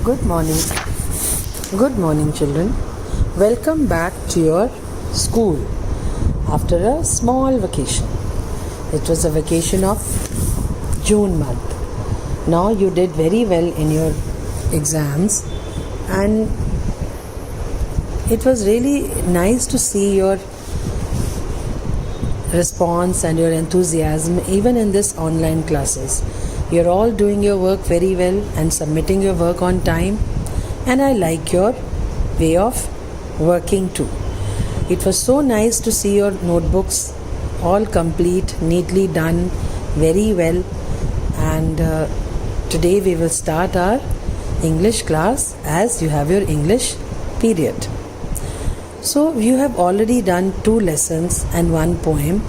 Good morning. Good morning, children. Welcome back to your school after a small vacation. It was a vacation of June month. Now you did very well in your exams, and it was really nice to see your response and your enthusiasm even in this online classes. You're all doing your work very well and submitting your work on time, and I like your way of working too. It was so nice to see your notebooks all complete, neatly done, very well. And today we will start our English class as you have your English period. So you have already done 2 lessons and 1 poem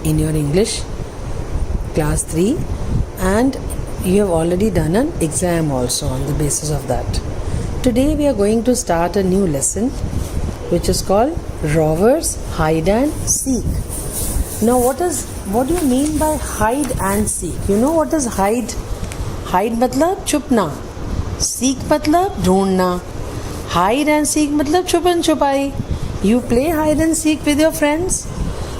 in your English class 3, and you have already done an exam also on the basis of that. Today we are going to start a new lesson which is called Rover's Hide and Seek. Now what do you mean by hide and seek? You know what is hide? Hide matlab chupna, seek matlab ढूंढना. Hide and seek matlab छुपन छुपाई. You play hide and seek with your friends.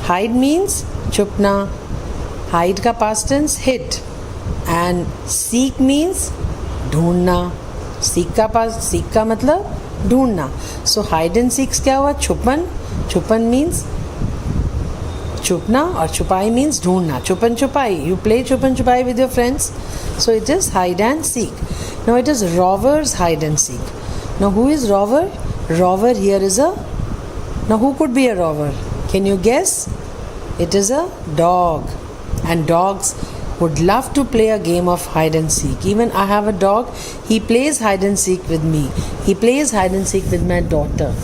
Hide means छुपना. Hide का past tense hid, and seek means ढूंढना. seek का मतलब ढूंढना. So hide and seek क्या हुआ? छुपन. छुपन means छुपना और छुपाई means ढूंढना. छुपन छुपाई. You play छुपन छुपाई with your friends. So it is hide and seek. Now it is Rover's hide and seek. Now who is Rover? Rover here is a... Now who could be a rover? Can you guess? It is a dog. And dogs would love to play a game of hide and seek. Even I have a dog. He plays hide and seek with me. He plays hide and seek with my daughter.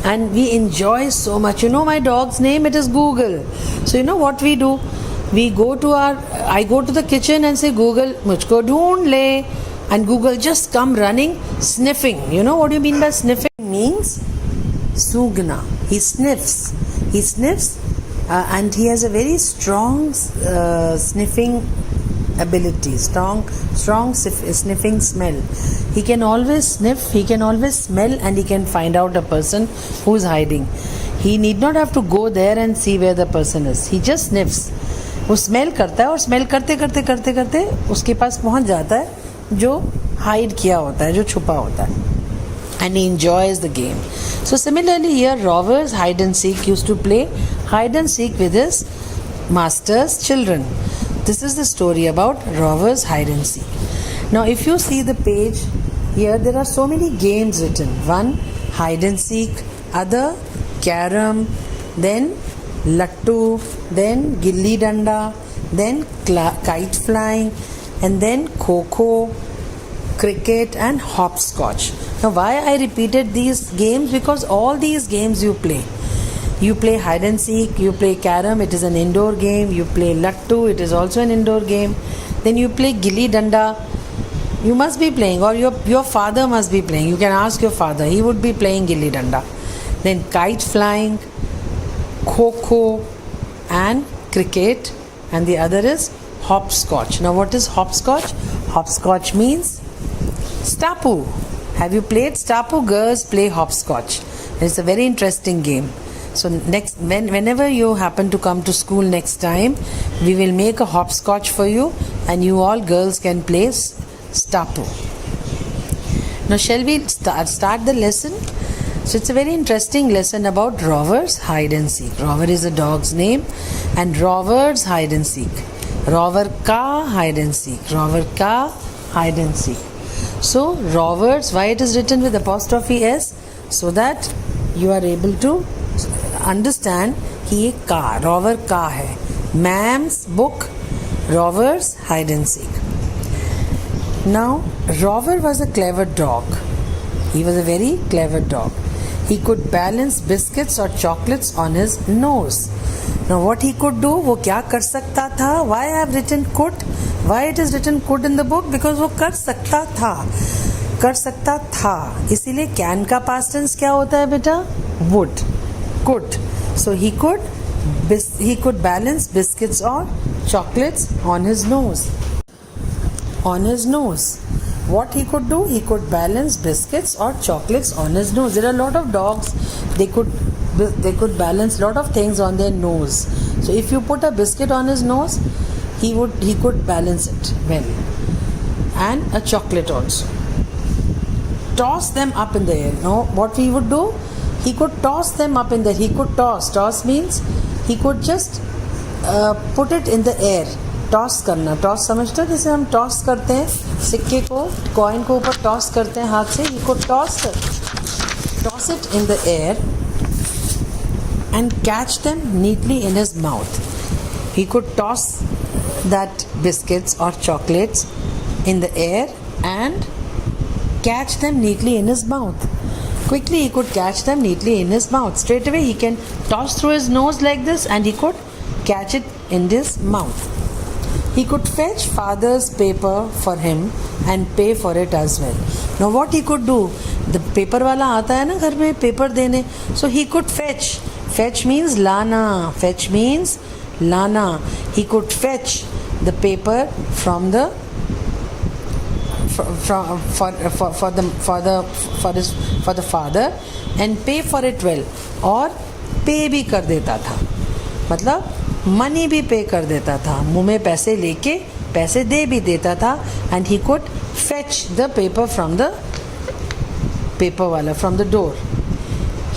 And we enjoy so much. You know my dog's name? It is Google. So you know what we do? I go to the kitchen and say, Google, mujhko dhoond le. And Google just come running, sniffing. You know what do you mean by sniffing? Means sugna. He sniffs. And he has a very strong sniffing ability, strong sniffing smell. He can always sniff, he can always smell, and he can find out a person who is hiding. He need not have to go there and see where the person is. He just sniffs. वो smell करता है और smell करते उसके पास पहुंच जाता है जो हाइड किया होता है, जो छुपा होता है. And he enjoys the game. So similarly here, Rover's hide and seek used to play hide and seek with his master's children. This is the story about Rover's hide and seek. Now if you see the page here, there are so many games written. One, hide and seek. Other, carom. Then lattu. Then gilli danda. Then kite flying. And then kho-kho, cricket and hopscotch. Now why I repeated these games? Because all these games you play. You play hide and seek, you play carom, it is an indoor game. You play lattu, it is also an indoor game. Then you play gilli danda. You must be playing, or your father must be playing. You can ask your father, he would be playing gilli danda. Then kite flying, kho-kho and cricket, and the other is hopscotch. Now what is hopscotch? Hopscotch means Stapu. Have you played Stapu? Girls play hopscotch. It's a very interesting game. So whenever you happen to come to school next time, we will make a hopscotch for you, and you all girls can play Stapu. Now shall we start the lesson? So it's a very interesting lesson about Rover's hide and seek. Rover is a dog's name, and Rover's hide and seek. Rover ka hide and seek. Rover ka hide and seek. So Rover's, why it is written with apostrophe S? So that you are able to understand कि ये का, Rover का है. Ma'am's book, Rover's hide and seek. Now Rover was a clever dog. He was a very clever dog. He could balance biscuits or chocolates on his nose. Now what he could do, वो क्या कर सकता था? Why I have written could? Why it is written could in the book? Because वो कर सकता था. इसीलिए can का past tense क्या होता है बेटा? Would. Could. So he could balance biscuits or chocolates on his nose. What he could do, he could balance biscuits or chocolates on his nose. There are a lot of dogs, they could balance lot of things on their nose. So if you put a biscuit on his nose, he could balance it well. And a chocolate also. Toss them up in the air. Now what he would do, he could toss them up in the air. He could toss means he could just put it in the air. Toss करना, toss समझते हो जैसे हम toss करते हैं सिक्के को, coin को ऊपर टॉस करते हैं हाथ से. ही could toss it in the air and catch them neatly in his mouth. He could toss that biscuits or chocolates in the air and catch them neatly in his mouth. Quickly he could catch them neatly in his mouth. Straight away he can toss through his nose like this and he could catch it in his mouth. He could fetch father's paper for him and pay for it as well. Now what he could do, the paper वाला आता है ना घर में paper देने, so he could fetch. Fetch means लाना. Fetch means लाना. He could fetch the paper from the for the father and pay for it well. और पे भी कर देता था, मतलब मनी भी पे कर देता था, मुंह में पैसे लेके पैसे दे भी देता था. And he could fetch the paper from the paper वाला from the door.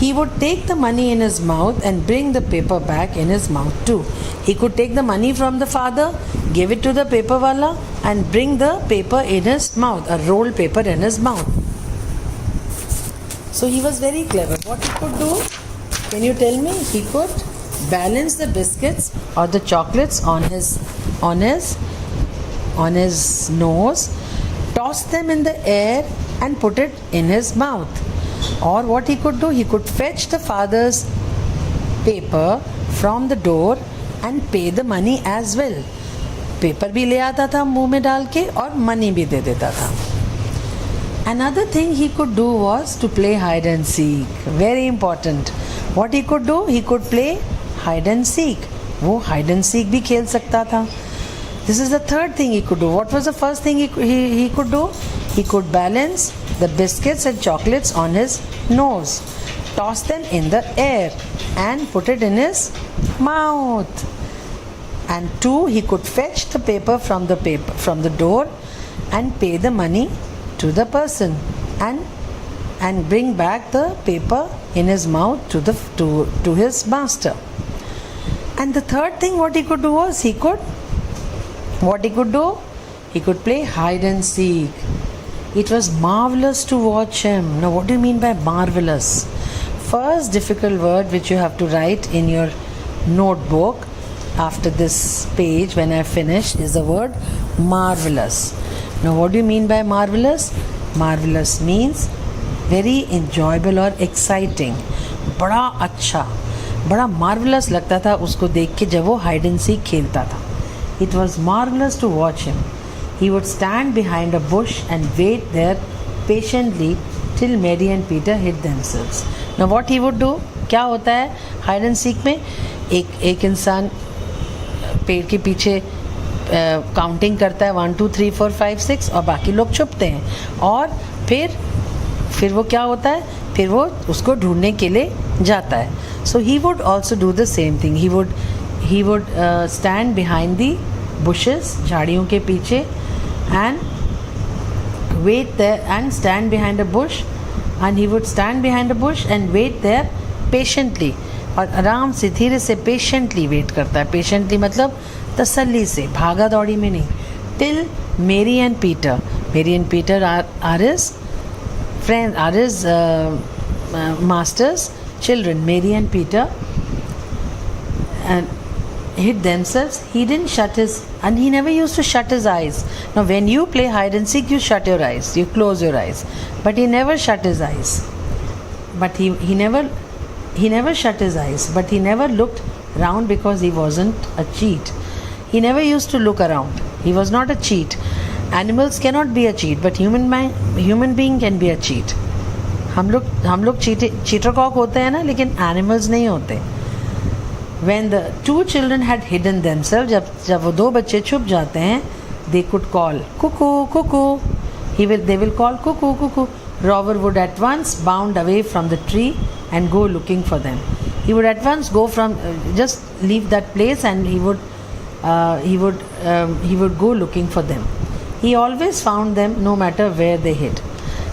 He would take the money in his mouth and bring the paper back in his mouth too. He could take the money from the father, give it to the paper wala and bring the paper in his mouth, a rolled paper in his mouth. So he was very clever. What he could do, can you tell me? He could balance the biscuits or the chocolates on his nose, toss them in the air and put it in his mouth. Or what he could do, he could fetch the father's paper from the door and pay the money as well. Paper भी ले आता था मुंह में डाल के और money भी दे देता था. Another thing he could do was to play hide and seek. Very important. What he could do, he could play hide and seek. वो hide and seek भी खेल सकता था. This is the third thing he could do. What was the first thing he could do? He could balance the biscuits and chocolates on his nose, toss them in the air and put it in his mouth. And two, he could fetch the paper from the door and pay the money to the person and bring back the paper in his mouth to his master. And the third thing what he could do was he could play hide and seek. It was marvelous to watch him. Now what do you mean by marvelous? First difficult word which you have to write in your notebook after this page when I finish is the word marvelous. Now what do you mean by marvelous? Marvelous means very enjoyable or exciting. बड़ा अच्छा, बड़ा marvelous लगता था उसको देख के जब वो hide and seek खेलता था. It was marvelous to watch him. He would stand behind a bush and wait there patiently till Mary and Peter hid themselves. Now what he would do, क्या होता है hide and seek में, एक इंसान पेड़ के पीछे काउंटिंग करता है 1 2 3 4 5 6 और बाकी लोग छुपते हैं और फिर वो क्या होता है, फिर वो उसको ढूंढने के लिए जाता है. So he would also do the same thing. He would stand behind the bushes, झाड़ियों के पीछे and wait there and stand behind a bush and he would stand behind a bush and wait there patiently. और आराम से धीरे से patiently wait करता है. पेशेंटली मतलब तसल्ली से, भागा दौड़ी में नहीं. Till Mary and Peter are his friends, are his master's children. Mary and Peter and hid themselves. He didn't shut his, and he never used to shut his eyes. Now when you play hide and seek, you shut your eyes, you close your eyes, but he never shut his eyes. But he never shut his eyes, but he never looked round because he wasn't a cheat. He never used to look around. He was not a cheat. Animals cannot be a cheat, but human being can be a cheat. हम लोग cheater cock होते हैं ना, लेकिन animals नहीं होते. When the two children had hidden themselves, जब वो दो बच्चे छुप जाते हैं, they could call cuckoo cuckoo. They will call cuckoo, cuckoo. Rover would at once bound away from the tree and go looking for them. He would at once go from just leave that place, and he would go looking for them. He always found them no matter where they hid.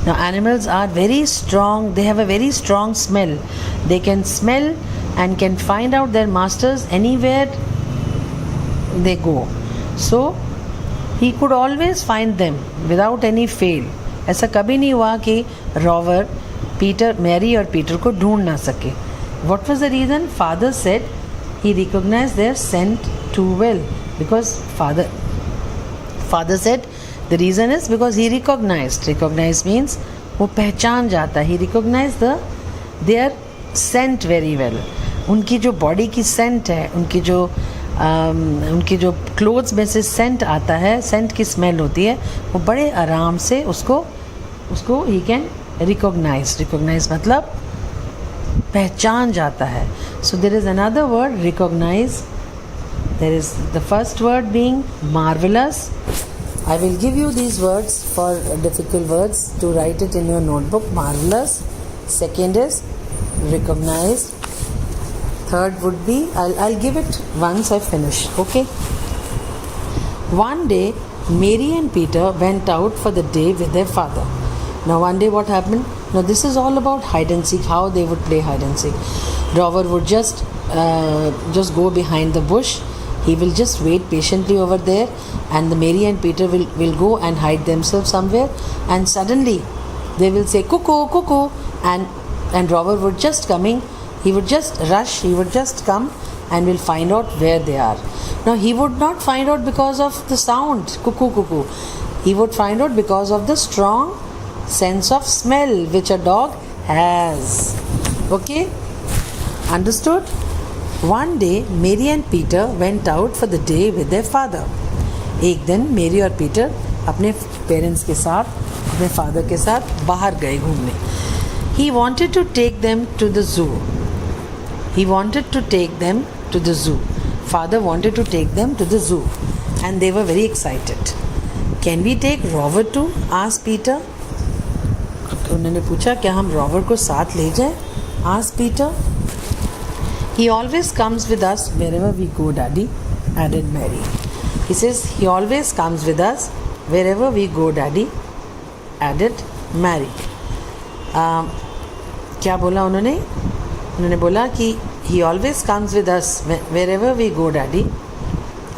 Now animals are very strong. They have a very strong smell. They can smell and can find out their masters anywhere they go. So he could always find them without any fail. ऐसा कभी नहीं हुआ कि rover Mary और Peter को ढूंढ ना सके. What was the reason? Father said he recognized their scent too well. Because father said the reason is because he recognized. Recognize means वो पहचान जाता. He recognized their scent very well. उनकी जो बॉडी की सेंट है, उनकी जो clothes में से सेंट आता है, सेंट की स्मेल होती है, वो बड़े आराम से उसको ही कैन रिकॉग्नाइज मतलब पहचान जाता है. So there is another word, recognise. There is the first word being marvellous. I will give you these words for difficult words to write it in your notebook. Marvelous. Second is recognize. Third would be, I'll give it once I finish. Okay. One day, Mary and Peter went out for the day with their father. Now one day what happened? Now this is all about hide and seek, how they would play hide and seek. Rover would just go behind the bush. He will just wait patiently over there, and the Mary and Peter will go and hide themselves somewhere, and suddenly they will say cuckoo, cuckoo, and Rover would just coming. He would just rush, he would just come and will find out where they are. Now he would not find out because of the sound, cuckoo, cuckoo. He would find out because of the strong sense of smell which a dog has. Okay? Understood? One day, Mary and Peter went out for the day with their father. एक दिन मेरी और Peter अपने parents के साथ, अपने father के साथ बाहर गए घूमने. He wanted to take them to the zoo. He wanted to take them to the zoo. Father wanted to take them to the zoo, and they were very excited. Can we take Rover too? asked Peter. उन्होंने पूछा क्या हम rover को साथ ले जाएं? asked Peter. He always comes with us wherever we go, Daddy, added Mary. He says he always comes with us wherever we go, Daddy, added Mary. क्या बोला उन्होंने? उन्होंने बोला कि he always comes with us wherever we go, Daddy,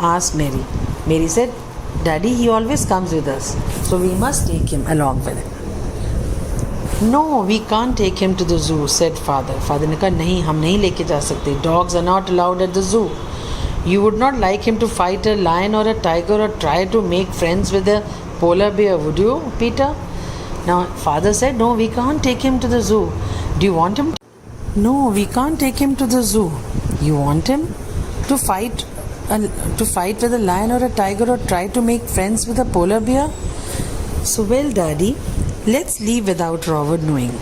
asked Mary. Mary said, Daddy, he always comes with us, so we must take him along with him. No, we can't take him to the zoo, said father. Father ने कहा नहीं, हम नहीं लेके जा सकते. Dogs are not allowed at the zoo. You would not like him to fight a lion or a tiger or try to make friends with a polar bear, would you, Peter? Now father said, no, we can't take him to the zoo. Do you want him? No, we can't take him to the zoo. You want him to fight with a lion or a tiger or try to make friends with a polar bear? So well, Daddy, let's leave without Rover knowing.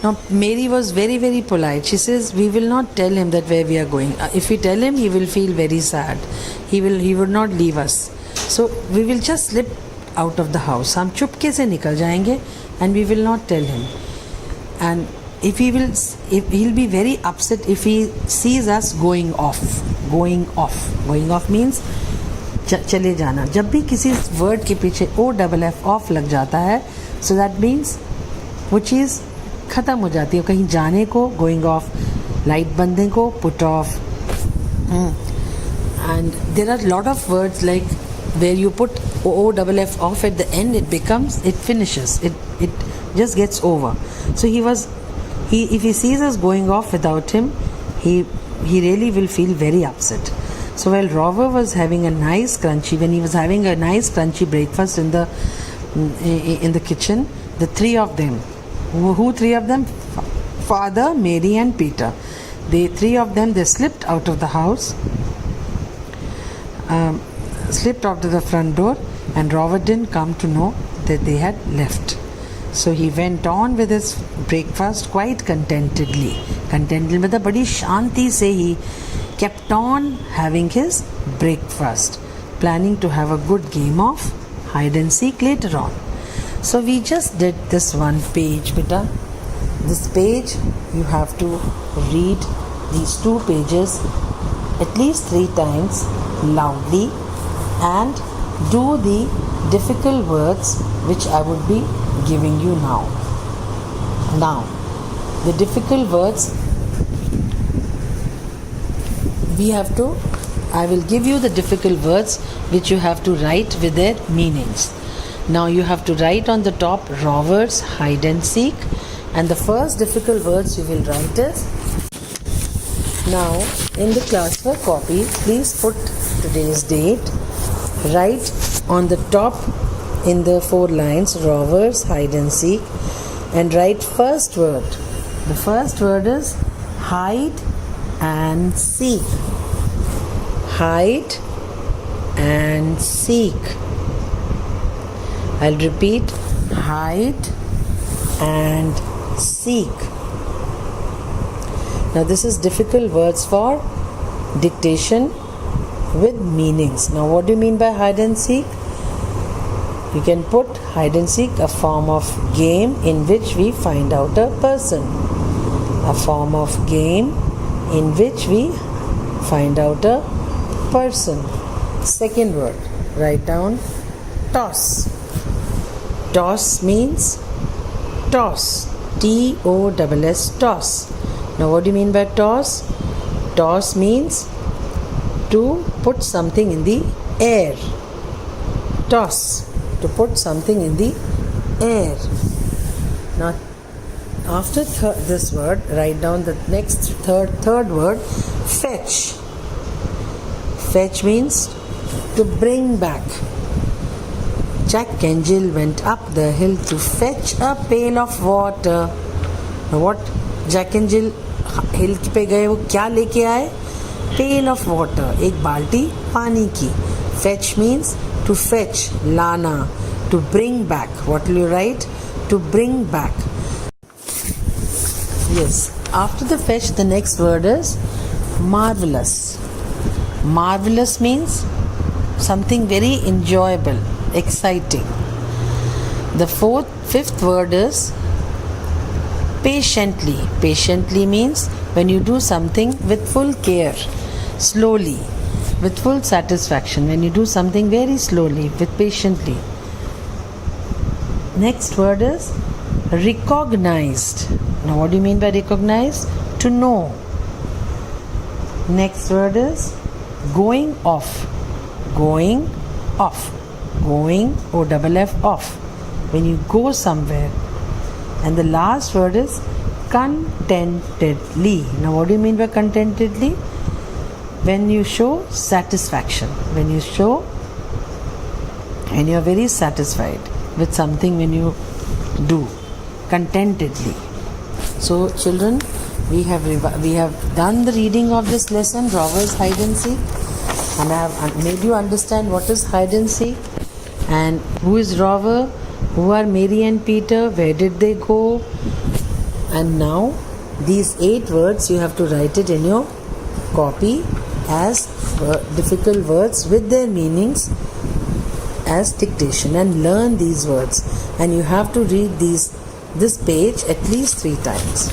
Now Mary was very, very polite. She says, we will not tell him that where we are going. If we tell him, he will feel very sad. He would not leave us. So we will just slip out of the house. हम चुपके से निकल जाएंगे, and we will not tell him. And if he'll be very upset if he sees us going off. Going off means चले जाना. जब भी किसी वर्ड के पीछे OFF ऑफ लग जाता है, so that means वो चीज़ ख़त्म हो जाती है. कहीं जाने को गोइंग ऑफ, लाइट बंदने को put off. And there are a lot of words like where you put OFF off at the end, it finishes, it just gets over. So if he sees us going off without him, he really will feel very upset. So while Rover was having a nice crunchy breakfast in the kitchen, the three of them, who three of them? Father, Mary and Peter. They slipped out of the house, slipped out of the front door, and Rover didn't come to know that they had left. So he went on with his breakfast quite contentedly. मतलब बड़ी शांति से he kept on having his breakfast, planning to have a good game of hide and seek later on. So we just did this one page, beta. This page you have to read these 2 pages at least 3 times loudly and do the difficult words which I would be giving you now. Now, the difficult words I will give you the difficult words which you have to write with their meanings. Now you have to write on the top robbers, hide and seek, and the first difficult words you will write is, now in the classwork copy please put today's date, write on the top in the 4 lines robbers, hide and seek, and write first word. The first word is hide and seek. Hide and seek. I'll repeat, hide and seek. Now this is difficult words for dictation with meanings. Now what do you mean by hide and seek? You can put hide and seek, a form of game in which we find out a person. A form of game in which we find out a person. Second word, write down toss. Toss means toss. T-O-S-S, toss. Now what do you mean by toss? Toss means to put something in the air. Toss, to put something in the air. Now after this word, write down the next third word, fetch. Fetch means to bring back. Jack and Jill went up the hill to fetch a pail of water. Now what Jack and Jill हिल पे गए, वो क्या लेके आए? Pail of water, एक बाल्टी पानी की. Fetch means to fetch, लाना, to bring back. What will you write? To bring back. Yes, after the fetch, the next word is marvelous. Marvelous means something very enjoyable, exciting. The fifth word is patiently. Patiently means when you do something with full care, slowly, with full satisfaction. When you do something very slowly, with patiently. Next word is recognized. Now what do you mean by recognized? To know. Next word is going off. Going off. Going, O-F-F, off. When you go somewhere. And the last word is contentedly. Now what do you mean by contentedly? When you show satisfaction. When you show and you are very satisfied with something when you do. Contentedly. So children, we have done the reading of this lesson, robbers, hide and seek, and I have made you understand what is hide and seek and who is robber, who are Mary and Peter, where did they go, and now these 8 words you have to write it in your copy as difficult words with their meanings as dictation, and learn these words, and you have to read this page at least 3 times.